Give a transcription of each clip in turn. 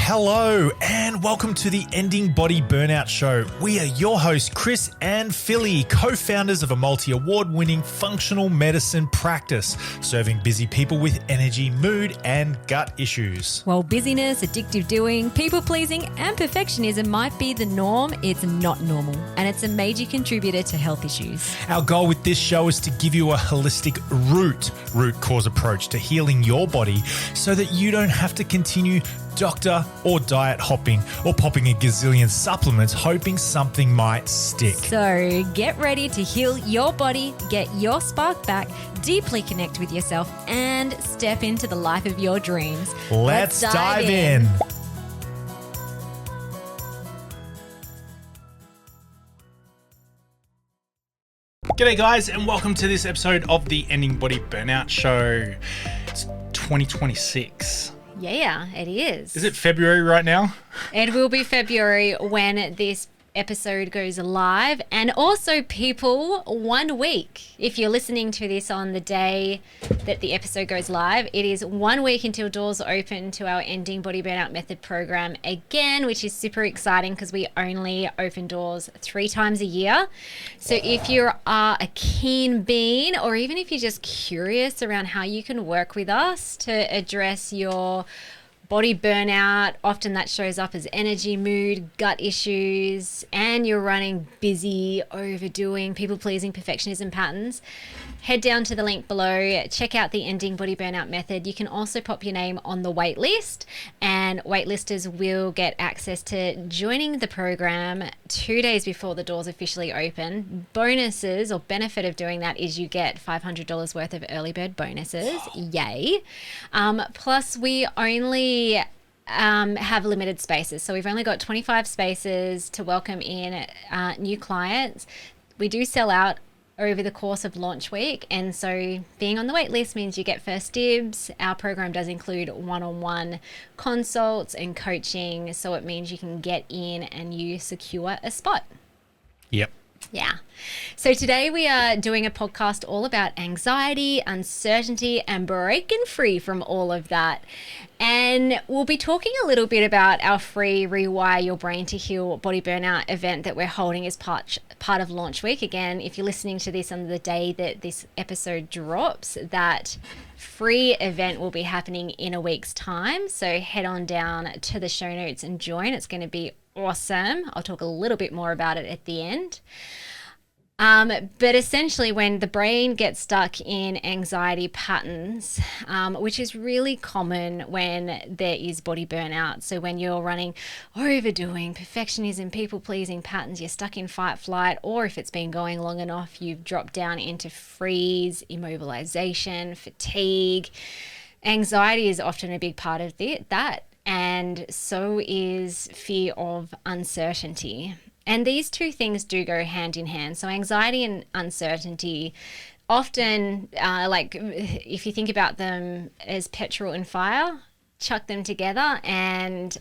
Hello and welcome to the Ending Body Burnout Show. We are your hosts, Chris and Philly, co-founders of a multi-award-winning functional medicine practice, serving busy people with energy, mood, and gut issues. While busyness, addictive doing, people-pleasing, and perfectionism might be the norm, it's not normal, and it's a major contributor to health issues. Our goal with this show is to give you a holistic root cause approach to healing your body so that you don't have to continue doctor or diet hopping or popping a gazillion supplements hoping something might stick. So get ready to heal your body, get your spark back, deeply connect with yourself, and step into the life of your dreams. Let's dive in. G'day guys, and welcome to this episode of the Ending Body Burnout Show. It's 2026. Yeah, it is. Is it February right now? It will be February when this episode goes live. And also, people, 1 week. If you're listening to this on the day that the episode goes live, it is 1 week until doors open to our Ending Body Burnout Method program again, which is super exciting because we only open doors 3 times a year. So if you are a keen bean, or even if you're just curious around how you can work with us to address your body burnout, often that shows up as energy, mood, gut issues, and you're running busy, overdoing, people-pleasing, perfectionism patterns, head down to the link below, check out the Ending Body Burnout Method. You can also pop your name on the waitlist, and waitlisters will get access to joining the program 2 days before the doors officially open. Bonuses or benefit of doing that is you get $500 worth of early bird bonuses. Yay. Plus, we only have limited spaces. So we've only got 25 spaces to welcome in new clients. We do sell out over the course of launch week, and so being on the wait list means you get first dibs. Our program does include one-on-one consults and coaching, so it means you can get in and you secure a spot. Yep. Yeah. So today we are doing a podcast all about anxiety, uncertainty, and breaking free from all of that. And we'll be talking a little bit about our free Rewire Your Brain to Heal Body Burnout event that we're holding as part of launch week. Again, if you're listening to this on the day that this episode drops, that free event will be happening in a week's time. So head on down to the show notes and join. It's going to be awesome. I'll talk a little bit more about it at the end. But essentially, when the brain gets stuck in anxiety patterns, which is really common when there is body burnout. So when you're running overdoing, perfectionism, people-pleasing patterns, you're stuck in fight, flight, or if it's been going long enough, you've dropped down into freeze, immobilization, fatigue. Anxiety is often a big part of that, and so is fear of uncertainty. And these two things do go hand in hand. So anxiety and uncertainty often, if you think about them as petrol and fire, chuck them together and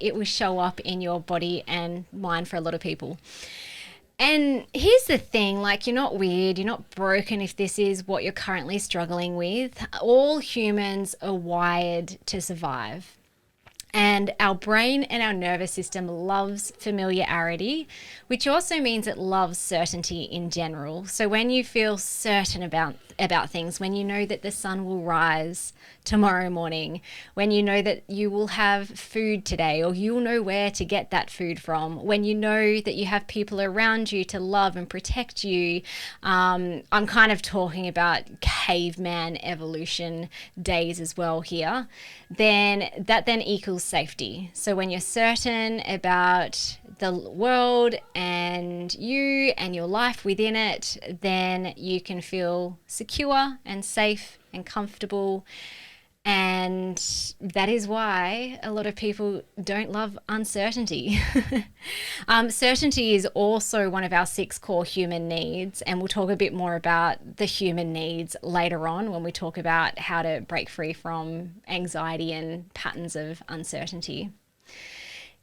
it will show up in your body and mind for a lot of people. And here's the thing, you're not weird, you're not broken if this is what you're currently struggling with. All humans are wired to survive. And our brain and our nervous system loves familiarity, which also means it loves certainty in general. So when you feel certain about things, when you know that the sun will rise tomorrow morning, when you know that you will have food today, or you'll know where to get that food from, when you know that you have people around you to love and protect you, I'm kind of talking about caveman evolution days as well here, then that equals safety. So when you're certain about the world and you and your life within it, then you can feel secure and safe and comfortable. And that is why a lot of people don't love uncertainty. Certainty is also one of our 6 core human needs, and we'll talk a bit more about the human needs later on when we talk about how to break free from anxiety and patterns of uncertainty.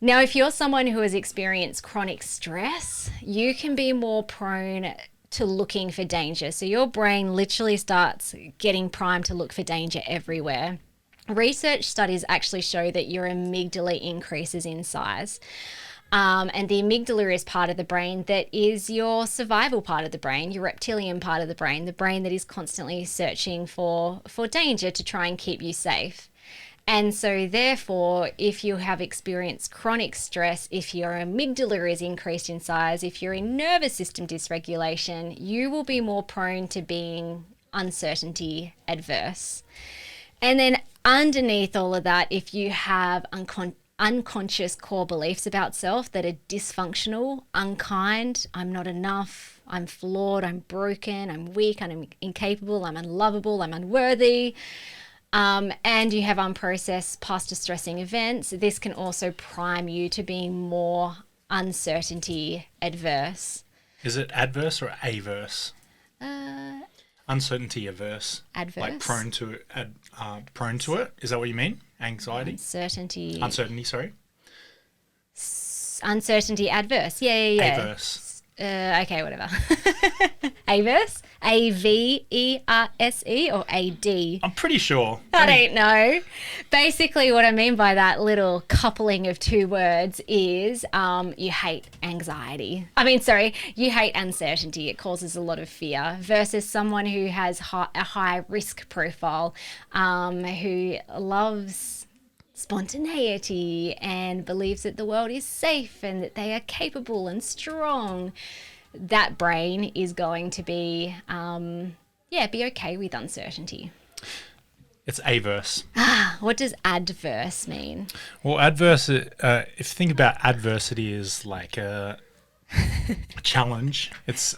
Now, if you're someone who has experienced chronic stress, you can be more prone to looking for danger. So your brain literally starts getting primed to look for danger everywhere. research studies actually show that your amygdala increases in size. And the amygdala is part of the brain that is your survival part of the brain, your reptilian part of the brain that is constantly searching for danger to try and keep you safe. And so therefore, if you have experienced chronic stress, if your amygdala is increased in size, if you're in nervous system dysregulation, you will be more prone to being uncertainty adverse. And then underneath all of that, if you have unconscious core beliefs about self that are dysfunctional, unkind, I'm not enough, I'm flawed, I'm broken, I'm weak, I'm incapable, I'm unlovable, I'm unworthy, and you have unprocessed past distressing events, this can also prime you to being more uncertainty adverse. Is it adverse or averse? Uncertainty averse. Adverse. Like prone to it. Is that what you mean? Anxiety? Uncertainty, sorry. Uncertainty adverse. Yeah. Averse. Okay, whatever. Averse? A-V-E-R-S-E or A-D? I'm pretty sure. I don't know. Basically, what I mean by that little coupling of two words is you hate anxiety. You hate uncertainty. It causes a lot of fear versus someone who has a high risk profile, who loves spontaneity and believes that the world is safe and that they are capable and strong. That brain is going to be okay with uncertainty. It's averse. What does adverse mean? Well, adverse, if you think about adversity as like a challenge, it's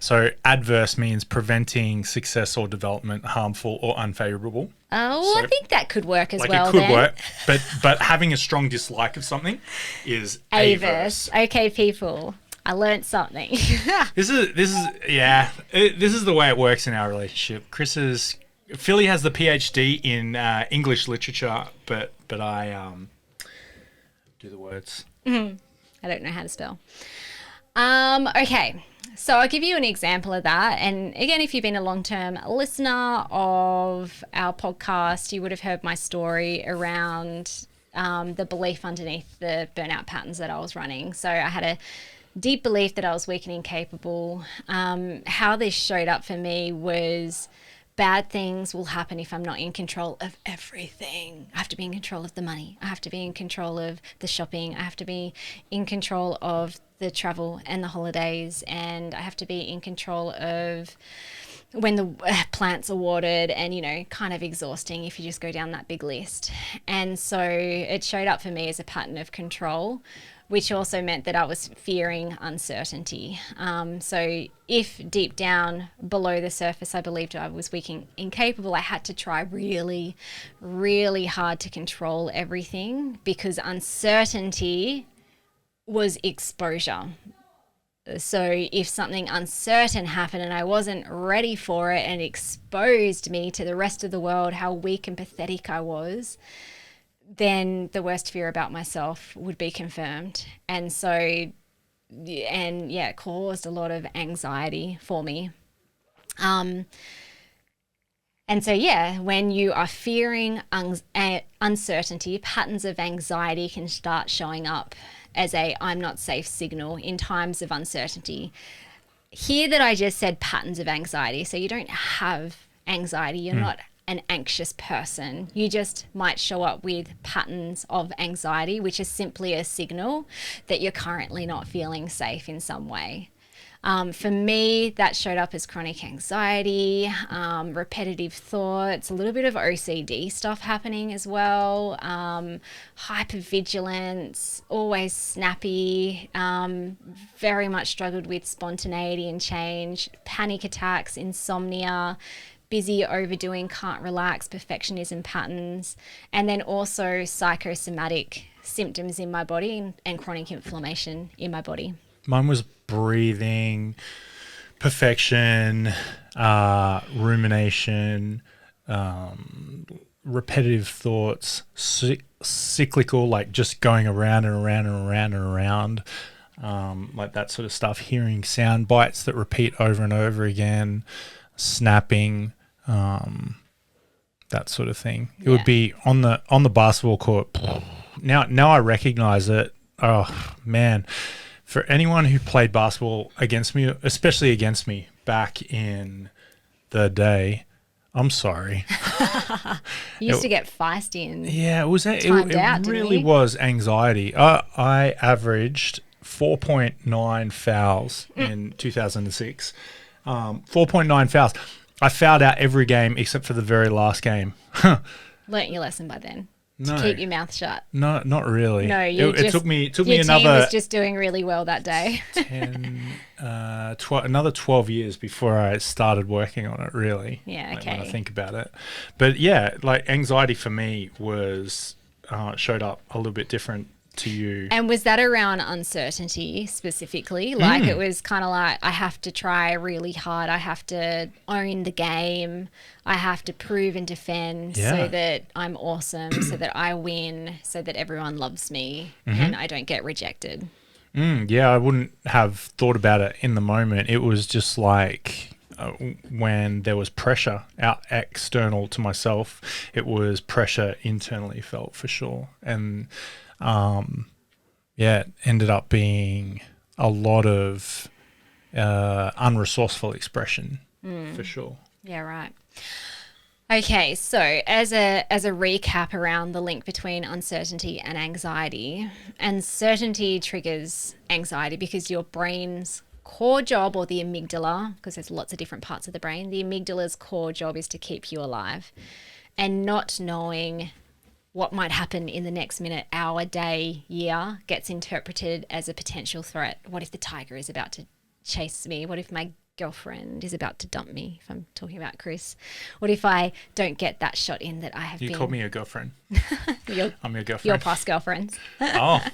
so adverse means preventing success or development, harmful or unfavorable. Oh, So, I think that could work as like well. it could then. work, but having a strong dislike of something is averse. Okay, people, I learned something. This is the way it works in our relationship. Philly has the PhD in English literature, but I do the words. I don't know how to spell. Okay, so I'll give you an example of that. And again, if you've been a long-term listener of our podcast, you would have heard my story around the belief underneath the burnout patterns that I was running. So I had a deep belief that I was weak and incapable. How this showed up for me was bad things will happen if I'm not in control of everything. I have to be in control of the money. I have to be in control of the shopping. I have to be in control of the travel and the holidays. And I have to be in control of when the plants are watered, and, kind of exhausting if you just go down that big list. And so it showed up for me as a pattern of control, which also meant that I was fearing uncertainty. So if deep down below the surface I believed I was weak and incapable, I had to try really, really hard to control everything because uncertainty was exposure. So if something uncertain happened and I wasn't ready for it and exposed me to the rest of the world, how weak and pathetic I was, then the worst fear about myself would be confirmed. And so, it caused a lot of anxiety for me. And so, when you are fearing uncertainty, patterns of anxiety can start showing up as a I'm not safe signal in times of uncertainty. Here that I just said patterns of anxiety. So you don't have anxiety. You're not an anxious person. You just might show up with patterns of anxiety, which is simply a signal that you're currently not feeling safe in some way. For me, that showed up as chronic anxiety, repetitive thoughts, a little bit of OCD stuff happening as well, hypervigilance, always snappy, very much struggled with spontaneity and change, panic attacks, insomnia, busy, overdoing, can't relax, perfectionism patterns, and then also psychosomatic symptoms in my body and chronic inflammation in my body. Mine was breathing, perfection, rumination, repetitive thoughts, cyclical, like just going around and around and around and around, like that sort of stuff, hearing sound bites that repeat over and over again, snapping, that sort of thing. It would be on the basketball court. Now I recognize it. Oh man, for anyone who played basketball against me, especially against me back in the day, I'm sorry. You used to get feisty and it really was anxiety. I averaged 4.9 fouls in 2006. 4.9 fouls. I fouled out every game except for the very last game. Learnt your lesson by then. To keep your mouth shut. No, not really. No, it took me your another. Team was just doing really well that day. Another 12 years before I started working on it. Really. Yeah. Okay. When I think about it, but yeah, like anxiety for me was showed up a little bit different to you. And was that around uncertainty specifically? Like it was kind of like, I have to try really hard. I have to own the game. I have to prove and defend so that I'm awesome, so that I win, so that everyone loves me and I don't get rejected. Yeah, I wouldn't have thought about it in the moment. It was just like when there was pressure out external to myself, it was pressure internally felt for sure. And it ended up being a lot of unresourceful expression for sure. Yeah, right. Okay, so as a recap around the link between uncertainty and anxiety, uncertainty triggers anxiety because your brain's core job, or the amygdala, because there's lots of different parts of the brain, the amygdala's core job is to keep you alive, and not knowing what might happen in the next minute, hour, day, year gets interpreted as a potential threat. What if the tiger is about to chase me? What if my girlfriend is about to dump me, if I'm talking about Chris? What if I don't get that shot in that I have been... You called me a girlfriend. I'm your girlfriend. Your past girlfriends. Oh.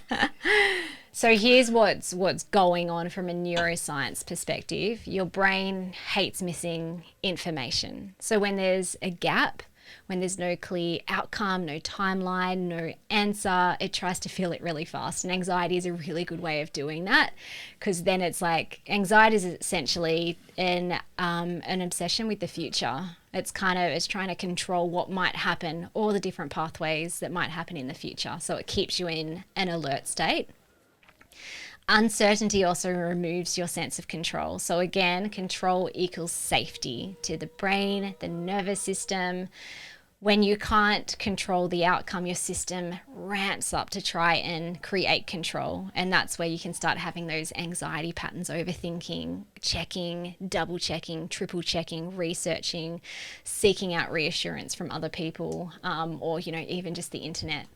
So here's what's going on from a neuroscience perspective. Your brain hates missing information. So when there's a gap, when there's no clear outcome, no timeline, no answer, it tries to fill it really fast. And anxiety is a really good way of doing that, because then it's like, anxiety is essentially an obsession with the future. It's trying to control what might happen, all the different pathways that might happen in the future. So it keeps you in an alert state. Uncertainty also removes your sense of control. So again, control equals safety to the brain, the nervous system. When you can't control the outcome, your system ramps up to try and create control. And that's where you can start having those anxiety patterns, overthinking, checking, double checking, triple checking, researching, seeking out reassurance from other people, or, even just the internet.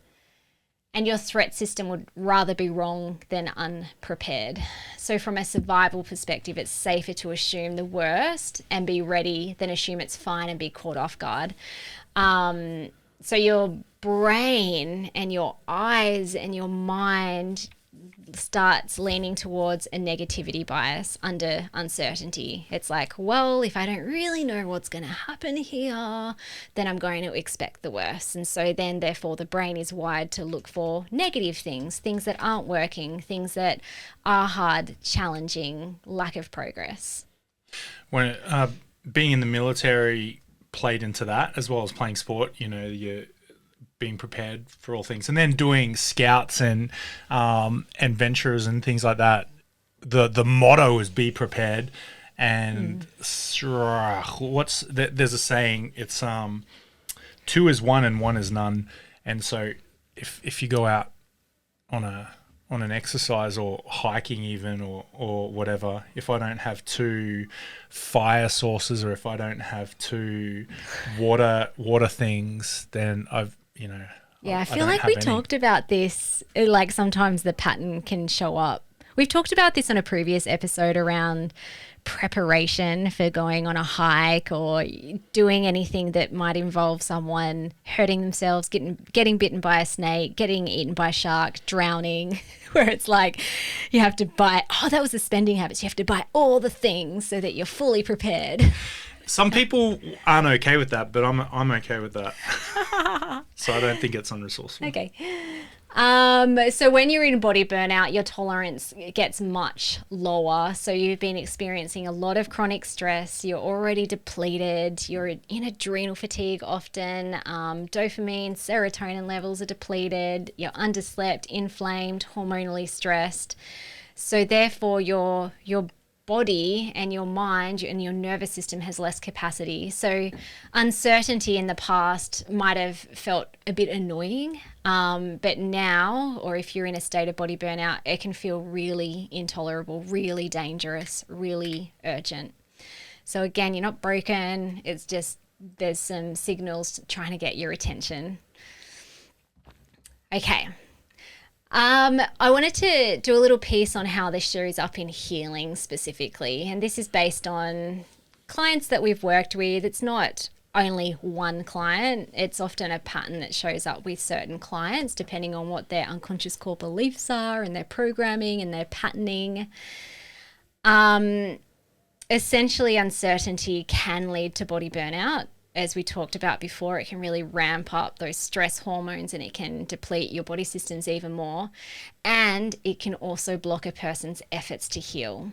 And your threat system would rather be wrong than unprepared. So from a survival perspective, it's safer to assume the worst and be ready than assume it's fine and be caught off guard. So your brain and your eyes and your mind starts leaning towards a negativity bias under uncertainty. It's like, well, if I don't really know what's going to happen here, then I'm going to expect the worst. And so then, therefore, the brain is wired to look for negative things that aren't working, things that are hard, challenging, lack of progress. When being in the military played into that, as well as playing sport, you're being prepared for all things, and then doing scouts and ventures and things like that. The motto is be prepared, and there's a saying, it's 2 is 1 and 1 is none. And so if you go out on an exercise or hiking even or whatever, if I don't have 2 fire sources, or if I don't have 2 water things, then I feel like we talked about this, like sometimes the pattern can show up. We've talked about this on a previous episode around preparation for going on a hike or doing anything that might involve someone hurting themselves, getting bitten by a snake, getting eaten by a shark, drowning, where it's like you have to buy, that was the spending habits. You have to buy all the things so that you're fully prepared. Some people aren't okay with that, but I'm okay with that. So I don't think it's unresourceful. Okay. So when you're in body burnout, your tolerance gets much lower. So you've been experiencing a lot of chronic stress. You're already depleted. You're in adrenal fatigue often. Dopamine, serotonin levels are depleted. You're underslept, inflamed, hormonally stressed. So therefore, your body and your mind and your nervous system has less capacity. So uncertainty in the past might have felt a bit annoying, but now, or if you're in a state of body burnout, it can feel really intolerable, really dangerous, really urgent. So again, you're not broken. It's just there's some signals trying to get your attention. Okay. I wanted to do a little piece on how this shows up in healing specifically. And this is based on clients that we've worked with. It's not only one client. It's often a pattern that shows up with certain clients, depending on what their unconscious core beliefs are and their programming and their patterning. Essentially, uncertainty can lead to body burnout. As we talked about before, it can really ramp up those stress hormones and it can deplete your body systems even more. And it can also block a person's efforts to heal.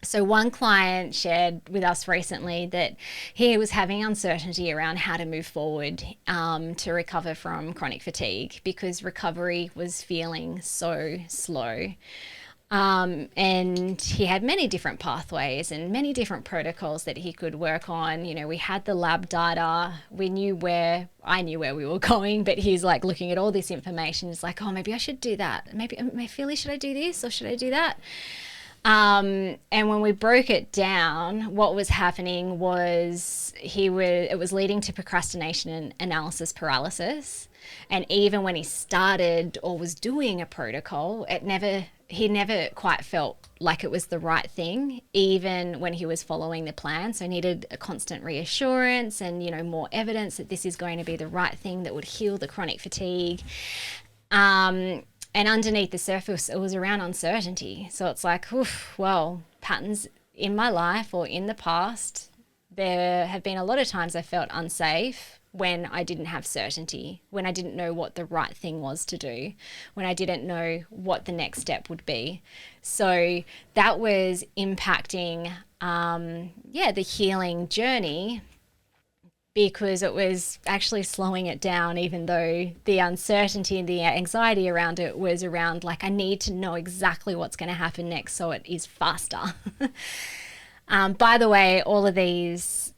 So one client shared with us recently that he was having uncertainty around how to move forward to recover from chronic fatigue because recovery was feeling so slow. And he had many different pathways and many different protocols that he could work on. You know, we had the lab data. I knew where we were going, but he's like looking at all this information. It's like, oh, maybe I should do that. Maybe, Philly, should I do this or should I do that? And when we broke it down, what was happening was it was leading to procrastination and analysis paralysis. And even when he started or was doing a protocol, he never quite felt like it was the right thing, even when he was following the plan. So needed a constant reassurance and, more evidence that this is going to be the right thing that would heal the chronic fatigue. And underneath the surface, it was around uncertainty. So it's like, patterns in my life or in the past, there have been a lot of times I felt unsafe when I didn't have certainty, when I didn't know what the right thing was to do, when I didn't know what the next step would be. So that was impacting, the healing journey, because it was actually slowing it down, even though the uncertainty and the anxiety around it was around like, I need to know exactly what's going to happen next so it is faster. By the way, all of these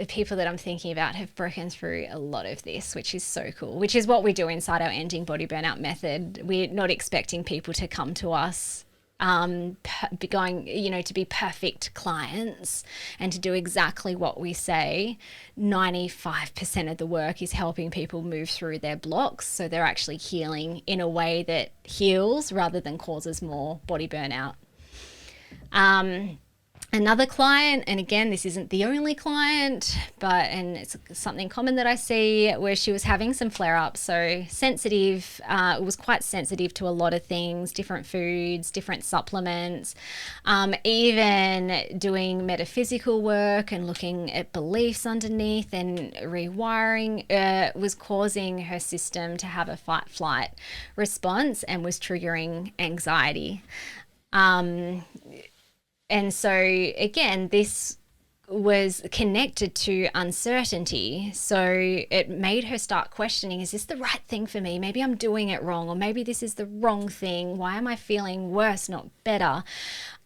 people that I'm thinking about have broken through a lot of this, which is so cool, which is what we do inside our Ending Body Burnout Method. We're not expecting people to come to us to be perfect clients and to do exactly what we say. 95% of the work is helping people move through their blocks, so they're actually healing in a way that heals rather than causes more body burnout. Another client, and again, this isn't the only client, and it's something common that I see, where she was having some flare-ups. So sensitive, it was quite sensitive to a lot of things, different foods, different supplements, even doing metaphysical work and looking at beliefs underneath and rewiring was causing her system to have a fight-flight response and was triggering anxiety. And so, again, this was connected to uncertainty. So it made her start questioning, is this the right thing for me? Maybe I'm doing it wrong, or maybe this is the wrong thing. Why am I feeling worse, not better?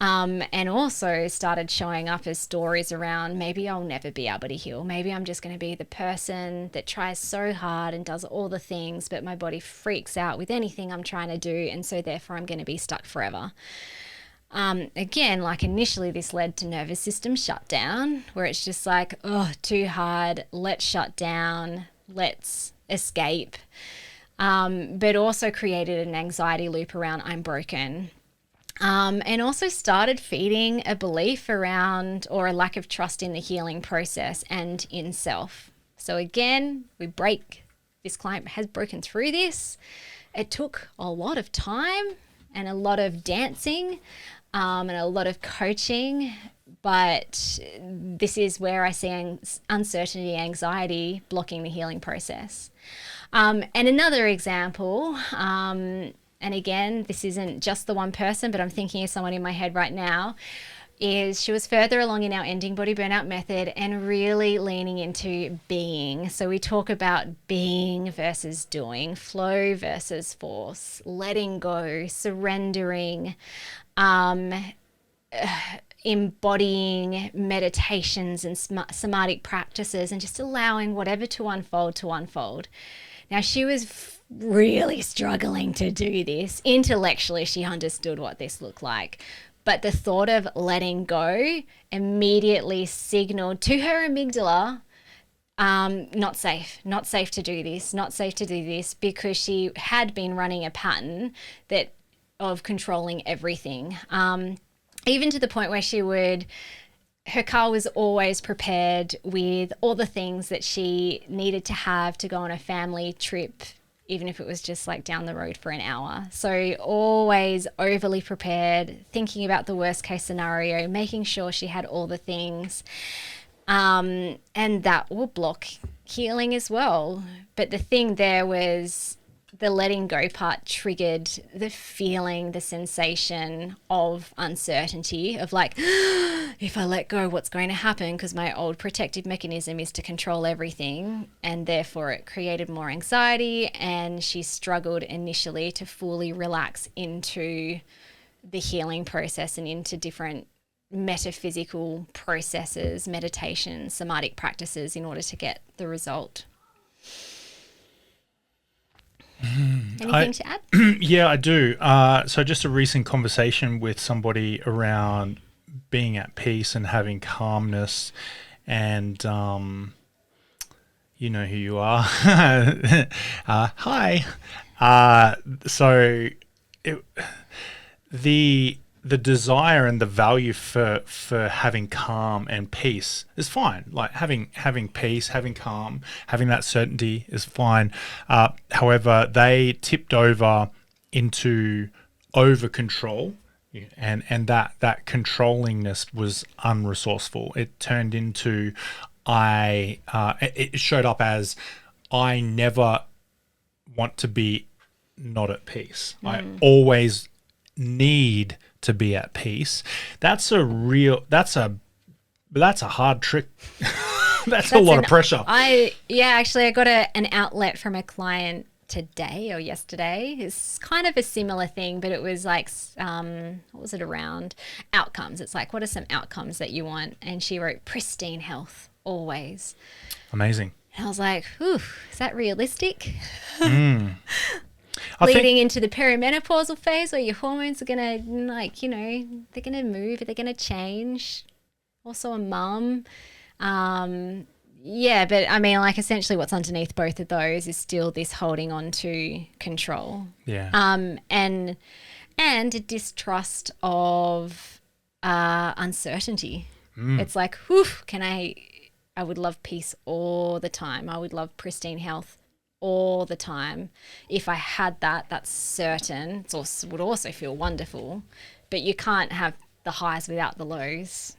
And also started showing up as stories around, maybe I'll never be able to heal. Maybe I'm just going to be the person that tries so hard and does all the things, but my body freaks out with anything I'm trying to do. And so therefore I'm going to be stuck forever. Again, like initially this led to nervous system shutdown, where it's just like, too hard, let's shut down, let's escape. But also created an anxiety loop around I'm broken. And also started feeding a belief around, or a lack of trust in the healing process and in self. So again, this client has broken through this. It took a lot of time and a lot of dancing, and a lot of coaching, but this is where I see uncertainty, anxiety blocking the healing process. And another example, and again, this isn't just the one person, but I'm thinking of someone in my head right now, is she was further along in our Ending Body Burnout Method and really leaning into being. So we talk about being versus doing, flow versus force, letting go, surrendering, embodying meditations and somatic practices, and just allowing whatever to unfold. Now, she was really struggling to do this. Intellectually, she understood what this looked like. But the thought of letting go immediately signaled to her amygdala, not safe to do this, because she had been running a pattern of controlling everything. Even to the point where her car was always prepared with all the things that she needed to have to go on a family trip, even if it was just like down the road for an hour. So always overly prepared, thinking about the worst case scenario, making sure she had all the things. And that will block healing as well. But the thing there was the letting go part triggered the feeling, the sensation of uncertainty of like, if I let go, what's going to happen? Because my old protective mechanism is to control everything, and therefore it created more anxiety, and she struggled initially to fully relax into the healing process and into different metaphysical processes, meditation, somatic practices in order to get the result. Anything to add? Yeah, I do. So just a recent conversation with somebody around being at peace and having calmness, and you know who you are. Hi. So the desire and the value for having calm and peace is fine. Like having peace, having calm, having that certainty is fine. However, they tipped over into over control, and that controllingness was unresourceful. It turned into it showed up as I never want to be not at peace. I always need to be at peace. That's a hard trick. That's a lot of pressure. Actually I got an outlet from a client today or yesterday. It's kind of a similar thing, but it was like, what was it around? Outcomes. It's like, what are some outcomes that you want? And she wrote pristine health, always. Amazing. And I was like, ooh, is that realistic? I Leading think into the perimenopausal phase where your hormones are going to, like, you know, they're going to move, they're going to change. Also a mum. Yeah, but I mean, like, essentially what's underneath both of those is still this holding on to control. Yeah. And a distrust of uncertainty. It's like, whew, I would love peace all the time. I would love pristine health all the time. If I had that, that's certain. It would also feel wonderful, but you can't have the highs without the lows.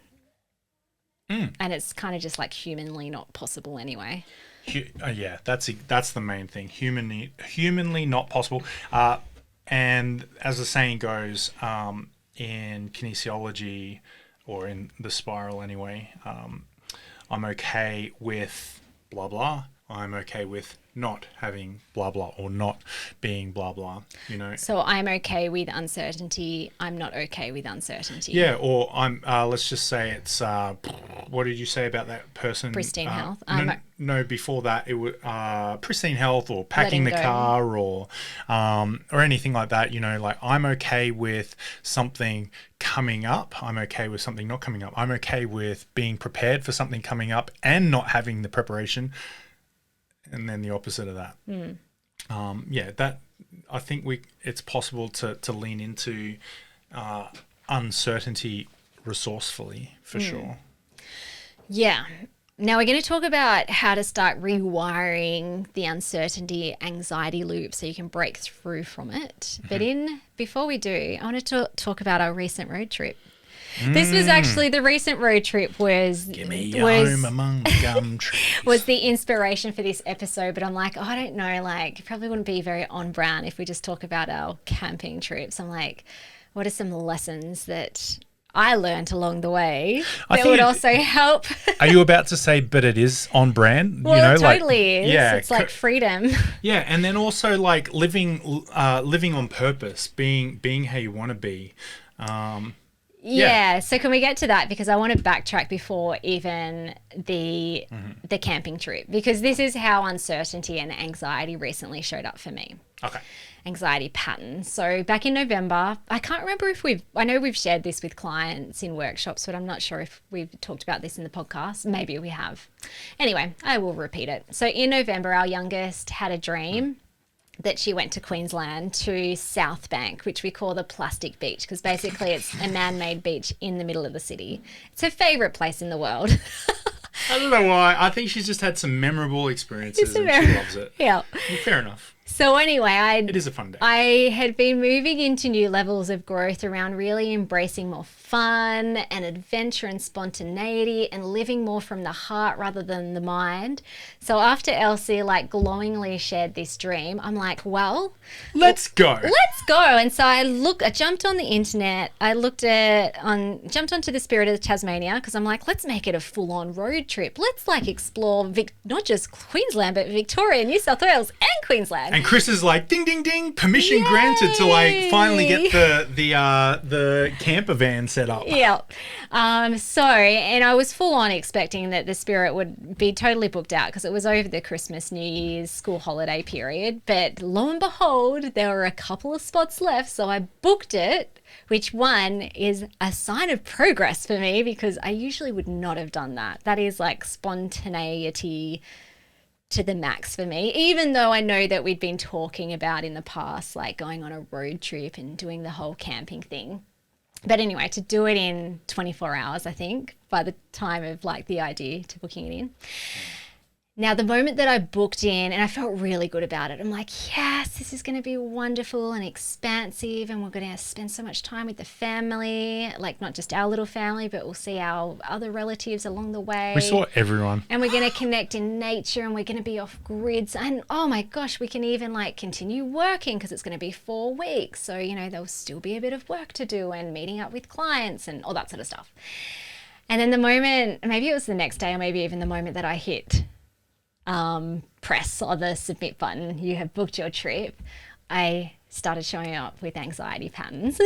And it's kind of just like humanly not possible anyway. Yeah, that's the main thing. Humanly not possible. And as the saying goes, in kinesiology, or in the spiral anyway, I'm okay with blah blah. I'm okay with not having blah blah, or not being blah blah, you know. So I'm okay with uncertainty. I'm not okay with uncertainty. Yeah, or I'm let's just say it's what did you say about that person? Pristine health. No, before that it was pristine health, or packing the car, or anything like that, you know. Like, I'm okay with something coming up. I'm okay with something not coming up. I'm okay with being prepared for something coming up and not having the preparation. And then the opposite of that. That I think it's possible to lean into uncertainty resourcefully, for sure. Yeah. Now we're going to talk about how to start rewiring the uncertainty anxiety loop so you can break through from it. But before we do, I want to talk about our recent road trip. This was actually the recent road trip Give me home among gum trees. Was the inspiration for this episode, but I'm like, I don't know, like it probably wouldn't be very on brand if we just talk about our camping trips. I'm like, what are some lessons that I learned along the way that would also help? Are you about to say, but it is on brand? Well, it totally is. Yeah, it's like freedom. Yeah, and then also like living on purpose, being how you want to be. Yeah. So can we get to that? Because I want to backtrack before even the camping trip, because this is how uncertainty and anxiety recently showed up for me. Okay. Anxiety patterns. So back in November, I can't remember if I know we've shared this with clients in workshops, but I'm not sure if we've talked about this in the podcast. Maybe we have. Anyway, I will repeat it. So in November, our youngest had a dream that she went to Queensland to South Bank, which we call the plastic beach, because basically it's a man-made beach in the middle of the city. It's her favourite place in the world. I don't know why. I think she's just had some memorable experiences and she loves it. Yeah. Well, fair enough. So anyway, it is a fun day. I had been moving into new levels of growth around really embracing more fun and adventure and spontaneity and living more from the heart rather than the mind. So after Elsie like glowingly shared this dream, I'm like, well, let's go. Let's go. And so I jumped on the internet. I jumped onto the Spirit of Tasmania because I'm like, let's make it a full-on road trip. Let's like explore not just Queensland, but Victoria, New South Wales and Queensland. And Chris is like, ding, ding, ding, permission granted to like finally get the camper van set up. Yeah. And I was full on expecting that the Spirit would be totally booked out because it was over the Christmas, New Year's school holiday period. But lo and behold, there were a couple of spots left. So I booked it, which one is a sign of progress for me because I usually would not have done that. That is like spontaneity to the max for me, even though I know that we'd been talking about in the past, like going on a road trip and doing the whole camping thing. But anyway, to do it in 24 hours, I think, by the time of like the idea to booking it in. Now, the moment that I booked in, and I felt really good about it, I'm like, yes, this is going to be wonderful and expansive, and we're going to spend so much time with the family, like not just our little family, but we'll see our other relatives along the way. We saw everyone. And we're going to connect in nature, and we're going to be off grids. And oh my gosh, we can even like continue working because it's going to be 4 weeks. So, you know, there'll still be a bit of work to do and meeting up with clients and all that sort of stuff. And then the moment, maybe it was the next day or maybe even the moment that I hit press on the submit button, you have booked your trip, I started showing up with anxiety patterns.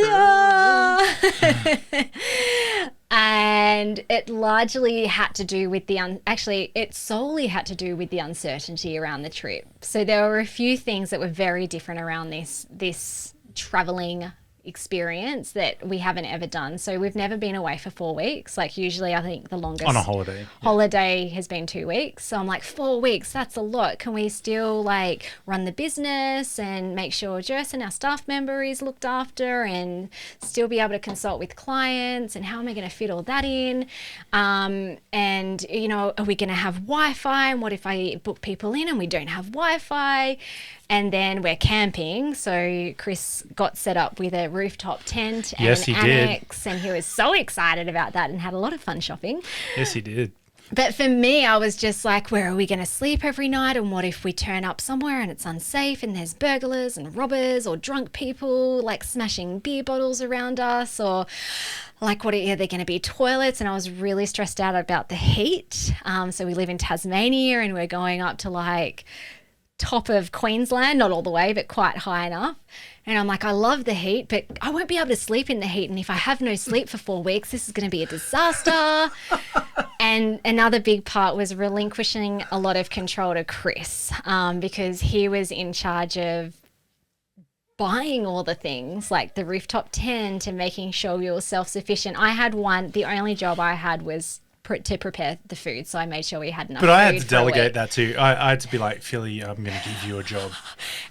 And it largely had to do with it solely had to do with the uncertainty around the trip. So there were a few things that were very different around this traveling experience that we haven't ever done. So we've never been away for 4 weeks. Like usually I think the longest on a holiday has been 2 weeks. So I'm like, 4 weeks, that's a lot. Can we still like run the business and make sure Jess and our staff member is looked after and still be able to consult with clients, and how am I going to fit all that in? And you know, are we going to have Wi-Fi? And what if I book people in and we don't have Wi-Fi? And then we're camping, so Chris got set up with a rooftop tent and yes, an annex, and he was so excited about that and had a lot of fun shopping. Yes, he did. But for me, I was just like, where are we going to sleep every night? And what if we turn up somewhere and it's unsafe and there's burglars and robbers or drunk people like smashing beer bottles around us? Or like, are there going to be toilets? And I was really stressed out about the heat. So we live in Tasmania and we're going up to like top of Queensland, not all the way, but quite high enough. And I'm like, I love the heat, but I won't be able to sleep in the heat. And if I have no sleep for 4 weeks, this is going to be a disaster. And another big part was relinquishing a lot of control to Chris, because he was in charge of buying all the things like the rooftop tent and making sure we were self-sufficient. The only job I had was to prepare the food, so I made sure we had enough. But I had food to delegate that too. I had to be like, Philly, I'm going to give you a job.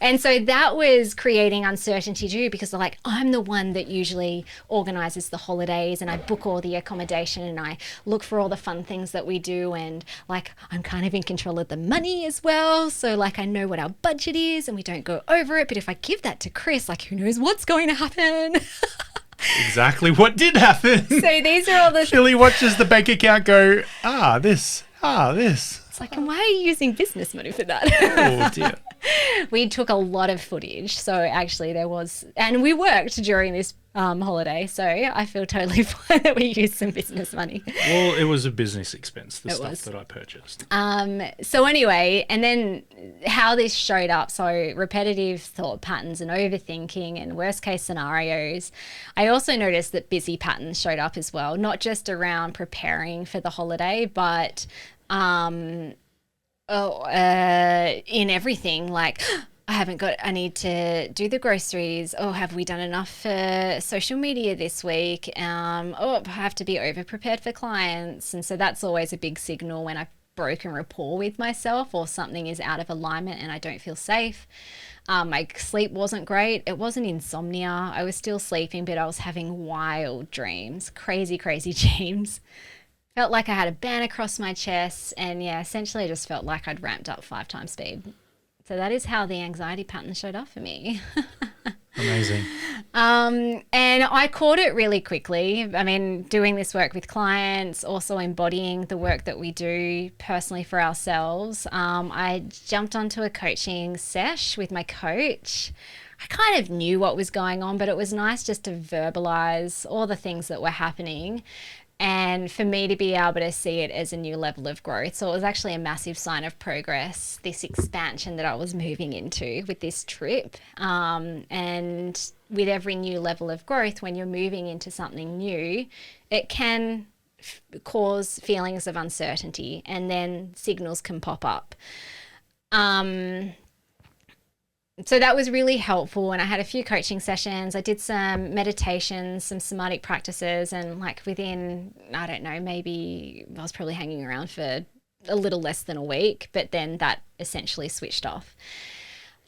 And so that was creating uncertainty too, because like I'm the one that usually organises the holidays and I book all the accommodation and I look for all the fun things that we do, and like I'm kind of in control of the money as well. So like I know what our budget is and we don't go over it. But if I give that to Chris, like who knows what's going to happen? exactly what did happen. So these are all the... Philly watches the bank account go, this. It's like, and why are you using business money for that? Oh, dear. We took a lot of footage. So actually there was, and we worked during this holiday. So I feel totally fine that we used some business money. Well, it was a business expense, the stuff that I purchased. So anyway, and then how this showed up. So repetitive thought patterns and overthinking and worst case scenarios. I also noticed that busy patterns showed up as well, not just around preparing for the holiday, but in everything, like I need to do the groceries. Oh, have we done enough for social media this week? I have to be over prepared for clients. And so that's always a big signal when I've broken rapport with myself or something is out of alignment and I don't feel safe. My sleep wasn't great. It wasn't insomnia. I was still sleeping, but I was having wild dreams, crazy dreams. Felt like I had a band across my chest and essentially I just felt like I'd ramped up 5 times speed. So that is how the anxiety pattern showed up for me. Amazing. And I caught it really quickly. I mean, doing this work with clients, also embodying the work that we do personally for ourselves. I jumped onto a coaching sesh with my coach. I kind of knew what was going on, but it was nice just to verbalize all the things that were happening and for me to be able to see it as a new level of growth. So it was actually a massive sign of progress, this expansion that I was moving into with this trip. And with every new level of growth, when you're moving into something new, it can cause feelings of uncertainty and then signals can pop up. So that was really helpful. And I had a few coaching sessions. I did some meditations, some somatic practices, and like within, I don't know, maybe I was probably hanging around for a little less than a week, but then that essentially switched off.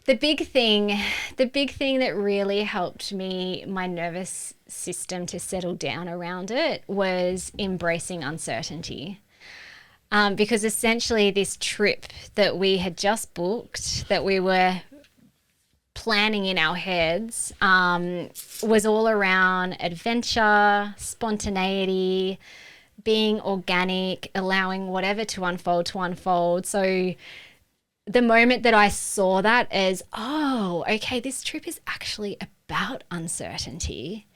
The big thing that really helped me, my nervous system to settle down around it, was embracing uncertainty. Because essentially this trip that we had just booked, that we were planning in our heads, was all around adventure, spontaneity, being organic, allowing whatever to unfold. So the moment that I saw that as, oh, okay, this trip is actually about uncertainty,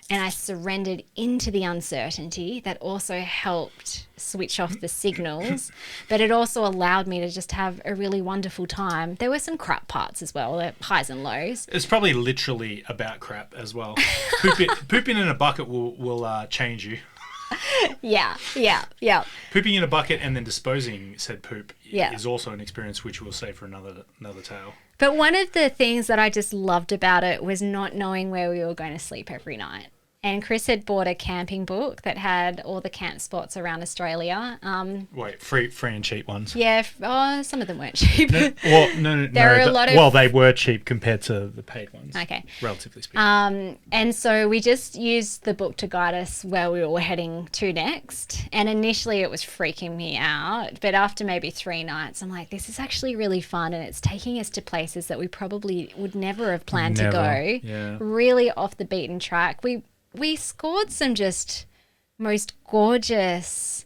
and I surrendered into the uncertainty, that also helped switch off the signals, but it also allowed me to just have a really wonderful time. There were some crap parts as well, the highs and lows. It's probably literally about crap as well. Pooping in a bucket will change you. Yeah. Pooping in a bucket and then disposing said poop Yeah. is also an experience which we'll save for another tale. But one of the things that I just loved about it was not knowing where we were going to sleep every night. And Chris had bought a camping book that had all the camp spots around Australia. Wait, free and cheap ones? Yeah, some of them weren't cheap. No. There are a lot of... Well, they were cheap compared to the paid ones. Okay. Relatively speaking. And so we just used the book to guide us where we were heading to next. And initially it was freaking me out. But after maybe 3 nights, I'm like, this is actually really fun. And it's taking us to places that we probably would never have planned to go. Yeah. Really off the beaten track. We scored some just most gorgeous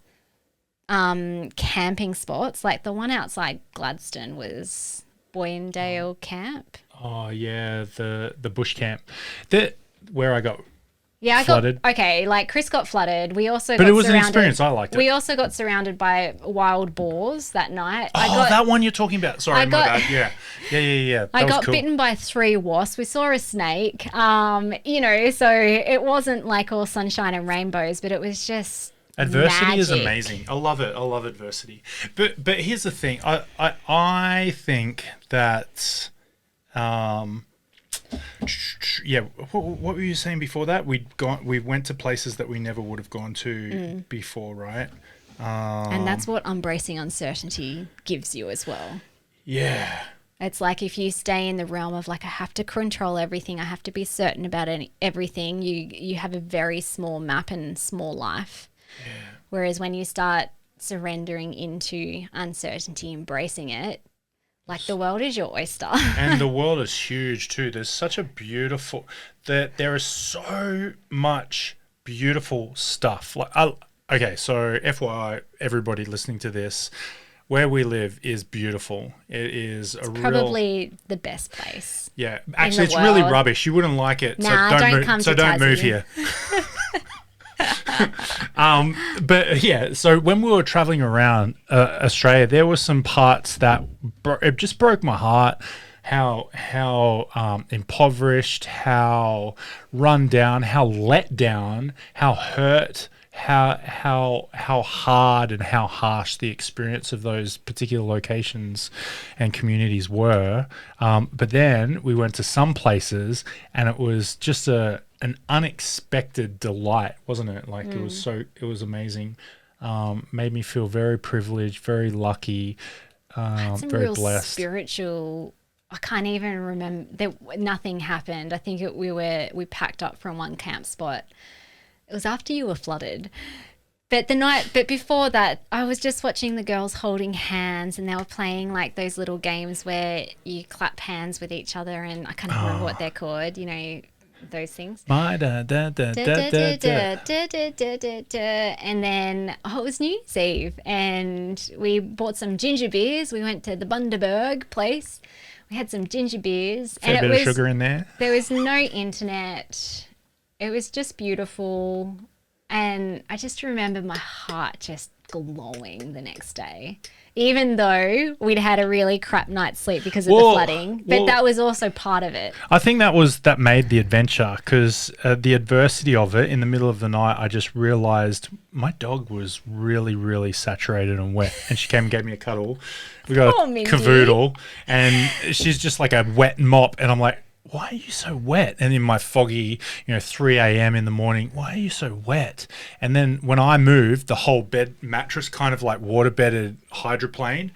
camping spots. Like the one outside Gladstone was Boyendale Camp. Oh yeah, the bush camp, where I got flooded. Like Chris got flooded. We also but got it was surrounded, an experience. I liked it. We also got surrounded by wild boars that night. That one you're talking about. Sorry, my bad. Yeah. I got cool. bitten by 3 wasps. We saw a snake. So it wasn't like all sunshine and rainbows, but it was just adversity magic. is amazing. I love it. I love adversity. But here's the thing. I think that what were you saying before that? We went to places that we never would have gone to before, right? And that's what embracing uncertainty gives you as well. Yeah. It's like if you stay in the realm of like, I have to control everything, I have to be certain about everything, you have a very small map and small life. Yeah. Whereas when you start surrendering into uncertainty, embracing it, Like the world is your oyster. And the world is huge too. There's such a beautiful, there is so much beautiful stuff. Okay, so FYI, everybody listening to this, where we live is beautiful. It is probably the best place. Yeah, actually, it's really rubbish. You wouldn't like it. Nah, don't move here. But yeah, so when we were traveling around Australia, there were some parts that it just broke my heart. How impoverished, how run down, how let down, how hurt, how hard and how harsh the experience of those particular locations and communities were. But then we went to some places and it was just an unexpected delight, wasn't it? Like it was amazing. Made me feel very privileged, very lucky, very real blessed. Spiritual. I can't even remember. Nothing happened. I think we packed up from one camp spot. It was after you were flooded. But before that, I was just watching the girls holding hands and they were playing like those little games where you clap hands with each other, and I can't remember what they're called, you know, those things. And then it was New Year's Eve and we bought some ginger beers. We went to the Bundaberg place. We had some ginger beers. Fair bit of sugar in there. There was no internet. It was just beautiful. And I just remember my heart just glowing the next day, even though we'd had a really crap night's sleep because of the flooding. But that was also part of it. I think that made the adventure, because the adversity of it in the middle of the night, I just realized my dog was really, really saturated and wet. And she came and gave me a cuddle. We got a cavoodle and she's just like a wet mop. And I'm like, why are you so wet? And in my foggy, 3 a.m. in the morning, why are you so wet? And then when I moved, the whole bed mattress kind of like water-bedded hydroplane.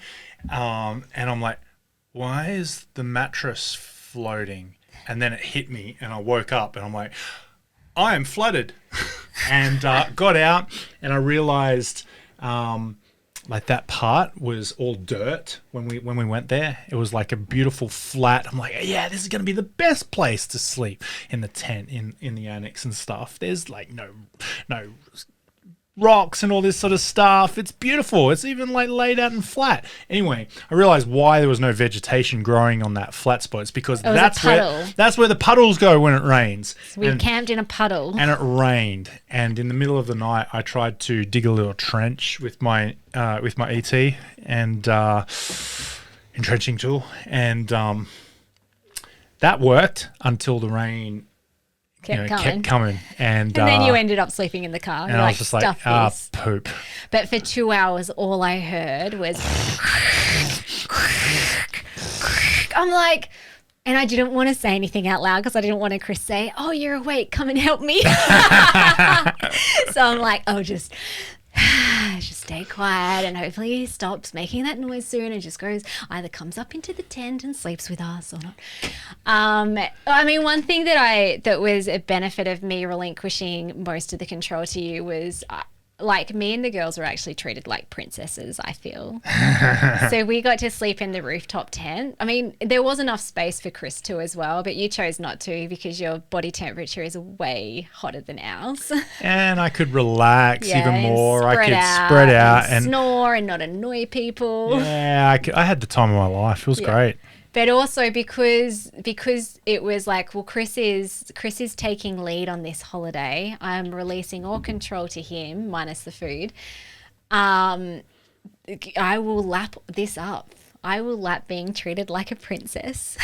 And I'm like, why is the mattress floating? And then it hit me and I woke up and I'm like, I am flooded. And got out and I realized like that part was all dirt when we went there. It was like a beautiful flat. I'm like, yeah, this is going to be the best place to sleep in the tent in the annex and stuff. There's like no rocks and all this sort of stuff. It's beautiful. It's even like laid out and flat. Anyway, I realized why there was no vegetation growing on that flat spot. It's because that's where the puddles go when it rains. So we camped in a puddle. And it rained. And in the middle of the night, I tried to dig a little trench with my ET and entrenching tool, and that worked until the rain kept coming. And then you ended up sleeping in the car. And I was just like, poop. But for 2 hours, all I heard was I'm like, and I didn't want to say anything out loud because I didn't want Chris say, oh, you're awake, come and help me. So I'm like, oh, just stay quiet and hopefully he stops making that noise soon and just either comes up into the tent and sleeps with us or not. I mean, one thing that was a benefit of me relinquishing most of the control to you was like me and the girls were actually treated like princesses, I feel. So we got to sleep in the rooftop tent. I mean, there was enough space for Chris too as well, but you chose not to because your body temperature is way hotter than ours. And I could relax even more. I could spread out and snore and not annoy people. Yeah, I had the time of my life. It was great. But also because it was like, well, Chris is taking lead on this holiday. I'm releasing all control to him, minus the food. I will lap this up. I will lap being treated like a princess.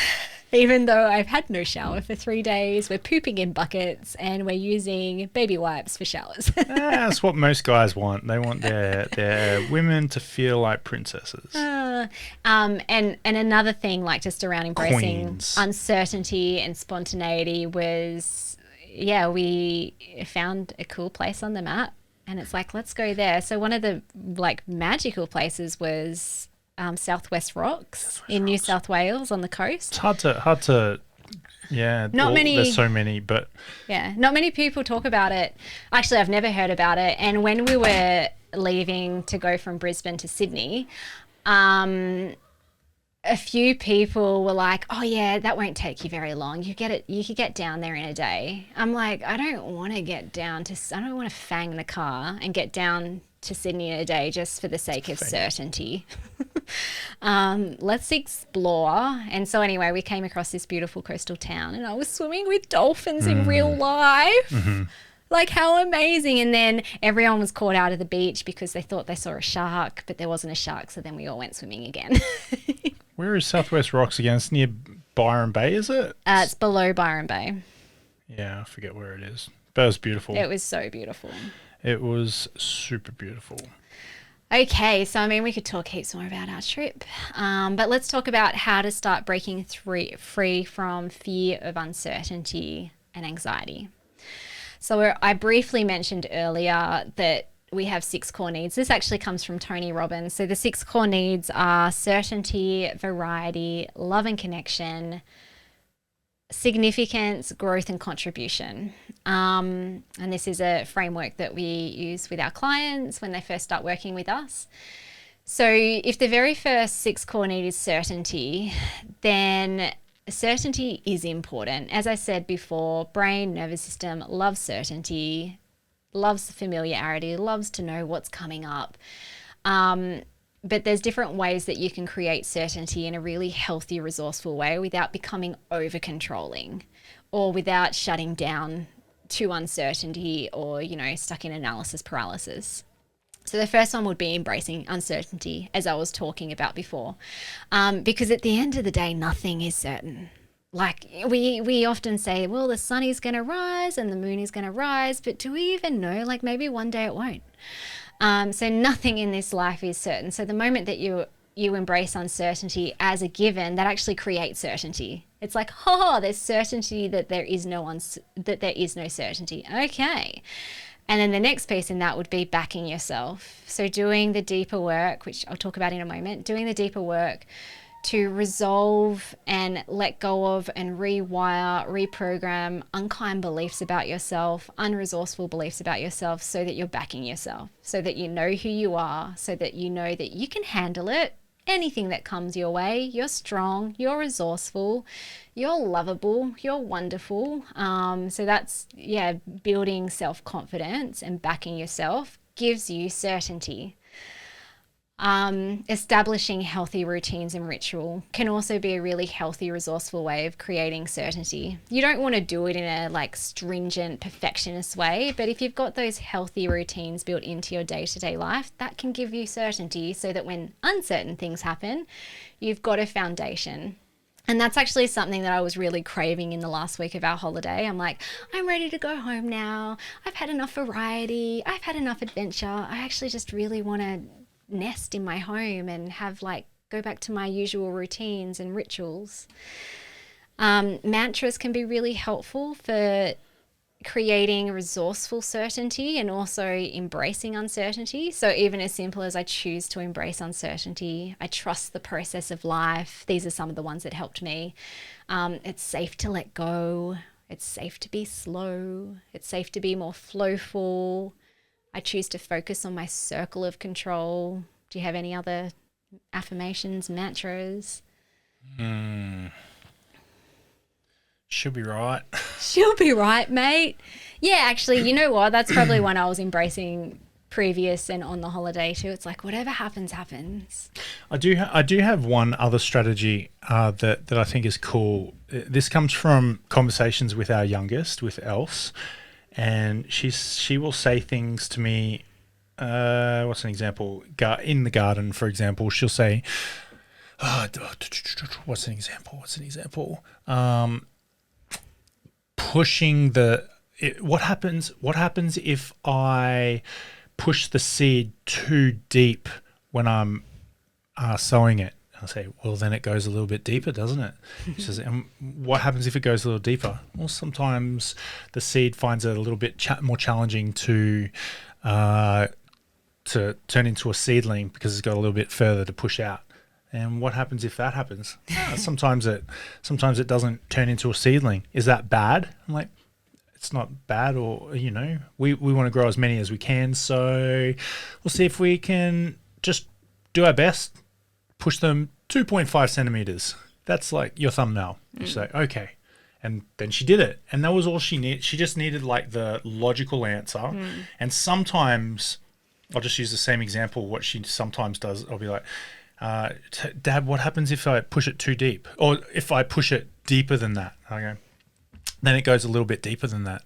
Even though I've had no shower for 3 days, we're pooping in buckets and we're using baby wipes for showers. That's what most guys want. They want their women to feel like princesses. And another thing, like just around embracing uncertainty and spontaneity was, we found a cool place on the map and it's like, let's go there. So one of the like magical places was Southwest Rocks in New South Wales on the coast. It's hard to there's so many, but not many people talk about it. Actually, I've never heard about it. And when we were leaving to go from Brisbane to Sydney, a few people were like, oh yeah, that won't take you very long. You could get down there in a day. I'm like, I don't want to fang the car and get down to Sydney in a day just for the sake of certainty. Let's explore. And so anyway, we came across this beautiful coastal town and I was swimming with dolphins in real life. Mm-hmm. Like, how amazing. And then everyone was caught out of the beach because they thought they saw a shark, but there wasn't a shark. So then we all went swimming again. Where is Southwest Rocks again? It's near Byron Bay, is it? It's below Byron Bay. Yeah, I forget where it is. But it was beautiful. It was so beautiful. It was super beautiful. Okay, so I mean, we could talk heaps more about our trip, but let's talk about how to start breaking free from fear of uncertainty and anxiety. So I briefly mentioned earlier that we have 6 core needs. This actually comes from Tony Robbins. So the 6 core needs are certainty, variety, love and connection, significance, growth and contribution. And this is a framework that we use with our clients when they first start working with us. So if the very first 6 core need is certainty, then certainty is important. As I said before, brain, nervous system loves certainty, loves familiarity, loves to know what's coming up. But there's different ways that you can create certainty in a really healthy, resourceful way without becoming over-controlling or without shutting down to uncertainty or, stuck in analysis paralysis. So the first one would be embracing uncertainty, as I was talking about before, because at the end of the day, nothing is certain. Like we often say, well, the sun is going to rise and the moon is going to rise, but do we even know? Like maybe one day it won't. So nothing in this life is certain. So the moment that you embrace uncertainty as a given, that actually creates certainty. It's like, there's certainty that there is no certainty. Okay. And then the next piece in that would be backing yourself. So doing the deeper work, which I'll talk about in a moment, doing the deeper work to resolve and let go of and rewire, reprogram unkind beliefs about yourself, unresourceful beliefs about yourself, so that you're backing yourself, so that you know who you are, so that you know that you can handle it. Anything that comes your way, you're strong, you're resourceful, you're lovable, you're wonderful. So that's, building self-confidence and backing yourself gives you certainty. Establishing healthy routines and ritual can also be a really healthy, resourceful way of creating certainty. You don't want to do it in a stringent, perfectionist way, but if you've got those healthy routines built into your day-to-day life, that can give you certainty so that when uncertain things happen, you've got a foundation. And that's actually something that I was really craving in the last week of our holiday. I'm like, I'm ready to go home now. I've had enough variety. I've had enough adventure. I actually just really want to nest in my home and have go back to my usual routines and rituals. Mantras can be really helpful for creating resourceful certainty and also embracing uncertainty. So even as simple as I choose to embrace uncertainty, I trust the process of life. These are some of the ones that helped me. It's safe to let go. It's safe to be slow. It's safe to be more flowful. I choose to focus on my circle of control. Do you have any other affirmations, mantras? She'll be right. She'll be right, mate. Yeah, actually, you know what? That's probably one I was embracing previous and on the holiday too. It's like whatever happens, happens. I do have one other strategy that I think is cool. This comes from conversations with our youngest, with Else. And she will say things to me. What's an example? In the garden, for example, she'll say, "What's an example? Pushing what happens if I push the seed too deep when I'm sowing it?" I'll say, well, then it goes a little bit deeper, doesn't it? She says, and what happens if it goes a little deeper? Well, sometimes the seed finds it a little bit more challenging to turn into a seedling because it's got a little bit further to push out. And what happens if that happens? Sometimes it doesn't turn into a seedling. Is that bad? I'm like, it's not bad, or we want to grow as many as we can. So we'll see if we can just do our best. Push them 2.5 centimeters. That's like your thumbnail. You say, okay. And then she did it. And that was all she needed. She just needed like the logical answer. And sometimes, I'll just use the same example. What she sometimes does, I'll be like, Dad, what happens if I push it too deep? Or if I push it deeper than that? I go, then it goes a little bit deeper than that.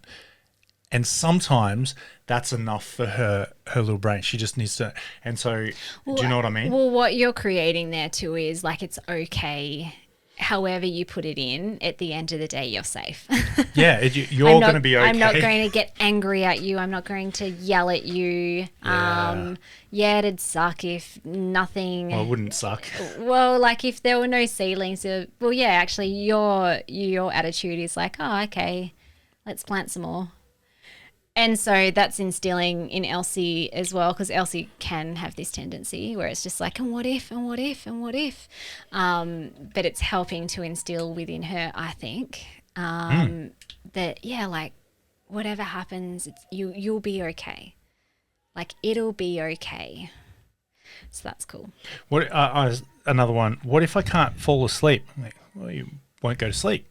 And sometimes that's enough for her little brain. She just needs to. And so, do you know what I mean? Well, what you're creating there too is like it's okay. However you put it in, at the end of the day, you're safe. Yeah, you're going to be okay. I'm not going to get angry at you. I'm not going to yell at you. Yeah, it'd suck if nothing. Well, it wouldn't suck. Well, like if there were no seedlings. Well, yeah, actually, your attitude is like, oh, okay, let's plant some more. And so that's instilling in Elsie as well, because Elsie can have this tendency where it's just like, and what if, and what if, and what if. But it's helping to instill within her, I think, that, yeah, like whatever happens, you'll be okay. Like it'll be okay. So that's cool. What another one, what if I can't fall asleep? I'm like, well, you won't go to sleep.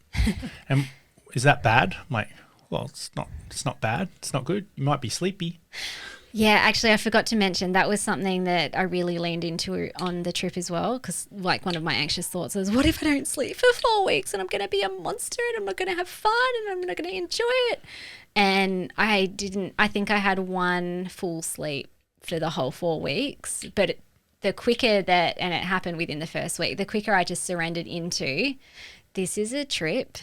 And is that bad? I'm like, well, it's not bad. It's not good. You might be sleepy. Yeah, actually, I forgot to mention that was something that I really leaned into on the trip as well, because like one of my anxious thoughts was, what if I don't sleep for 4 weeks and I'm going to be a monster and I'm not going to have fun and I'm not going to enjoy it? And I think I had one full sleep for the whole 4 weeks, but the quicker that, and it happened within the first week, the quicker I just surrendered into, this is a trip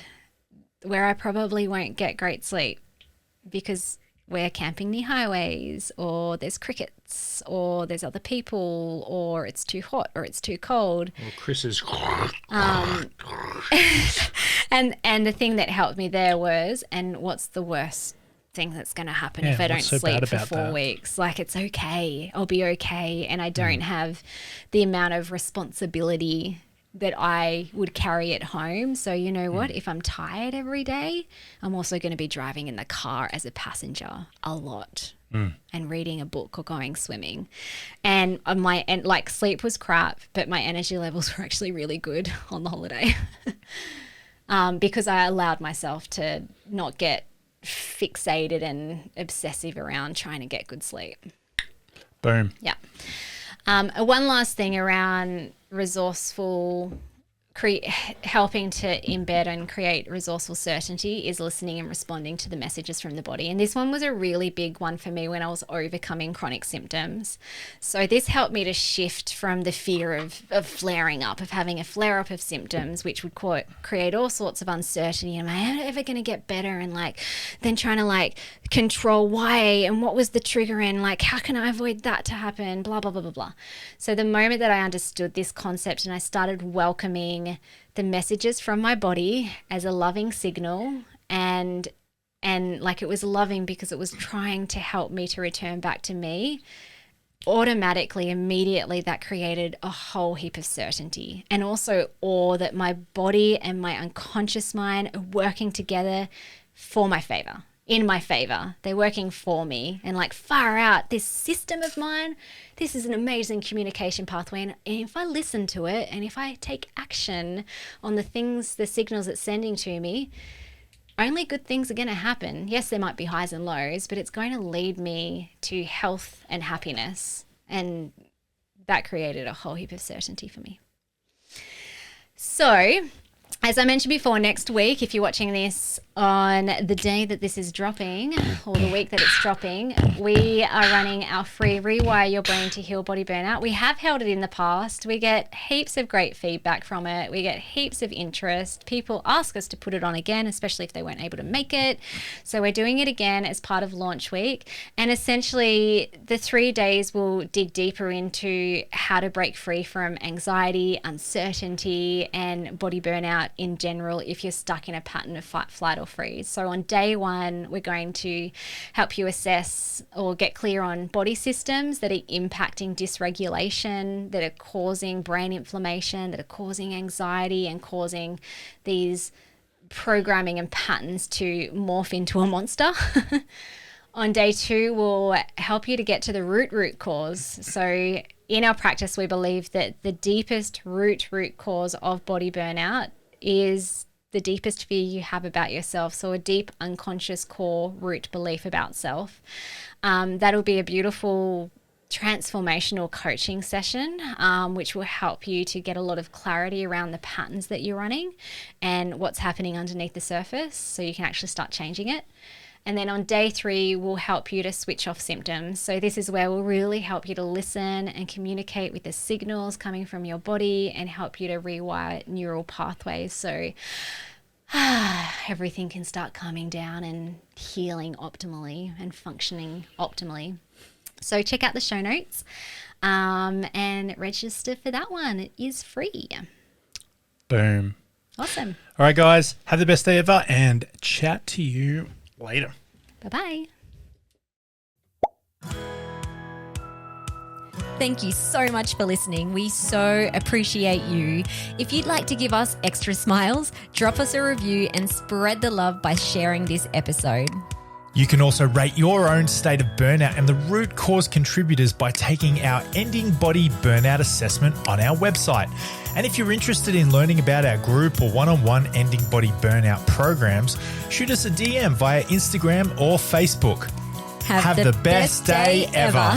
where I probably won't get great sleep because we're camping near highways, or there's crickets, or there's other people, or it's too hot, or it's too cold. Well, Chris is... and the thing that helped me there was, and what's the worst thing that's going to happen if I don't sleep for 4 weeks? Like, it's okay. I'll be okay. And I don't have the amount of responsibility that I would carry at home. So you know what? If I'm tired every day, I'm also going to be driving in the car as a passenger a lot and reading a book or going swimming. And like sleep was crap, but my energy levels were actually really good on the holiday because I allowed myself to not get fixated and obsessive around trying to get good sleep. Boom. Yeah. One last thing around resourceful, helping to embed and create resourceful certainty is listening and responding to the messages from the body. And this one was a really big one for me when I was overcoming chronic symptoms. So this helped me to shift from the fear of flaring up, of having a flare up of symptoms, which would create all sorts of uncertainty. Am I ever going to get better? And like, then trying to like control why and what was the trigger and like, how can I avoid that to happen? Blah, blah, blah, blah, blah. So the moment that I understood this concept and I started welcoming the messages from my body as a loving signal, and like it was loving because it was trying to help me to return back to me, automatically, immediately that created a whole heap of certainty, and also awe that my body and my unconscious mind are working together for my favor. In my favor. They're working for me, and like far out, this system of mine, this is an amazing communication pathway. And if I listen to it and if I take action on the things, the signals it's sending to me, only good things are going to happen. Yes, there might be highs and lows, but it's going to lead me to health and happiness. And that created a whole heap of certainty for me. So, as I mentioned before, next week, if you're watching this on the day that this is dropping or the week that it's dropping, we are running our free Rewire Your Brain to Heal Body Burnout. We have held it in the past. We get heaps of great feedback from it. We get heaps of interest. People ask us to put it on again, especially if they weren't able to make it. So we're doing it again as part of launch week. And essentially, the 3 days will dig deeper into how to break free from anxiety, uncertainty, and body burnout in general if you're stuck in a pattern of fight, flight, or freeze. So on day one, we're going to help you assess or get clear on body systems that are impacting dysregulation, that are causing brain inflammation, that are causing anxiety and causing these programming and patterns to morph into a monster. On day two, we'll help you to get to the root cause. So in our practice, we believe that the deepest root cause of body burnout is the deepest fear you have about yourself. So a deep unconscious core root belief about self. That'll be a beautiful transformational coaching session, which will help you to get a lot of clarity around the patterns that you're running and what's happening underneath the surface, so you can actually start changing it. And then on day 3, we'll help you to switch off symptoms. So this is where we'll really help you to listen and communicate with the signals coming from your body and help you to rewire neural pathways. So everything can start calming down and healing optimally and functioning optimally. So check out the show notes and register for that one. It is free. Boom. Awesome. All right, guys, have the best day ever and chat to you later. Bye-bye. Thank you so much for listening. We so appreciate you. If you'd like to give us extra smiles, drop us a review and spread the love by sharing this episode. You can also rate your own state of burnout and the root cause contributors by taking our Ending Body Burnout Assessment on our website. And if you're interested in learning about our group or one-on-one Ending Body Burnout programs, shoot us a DM via Instagram or Facebook. Have the best day ever.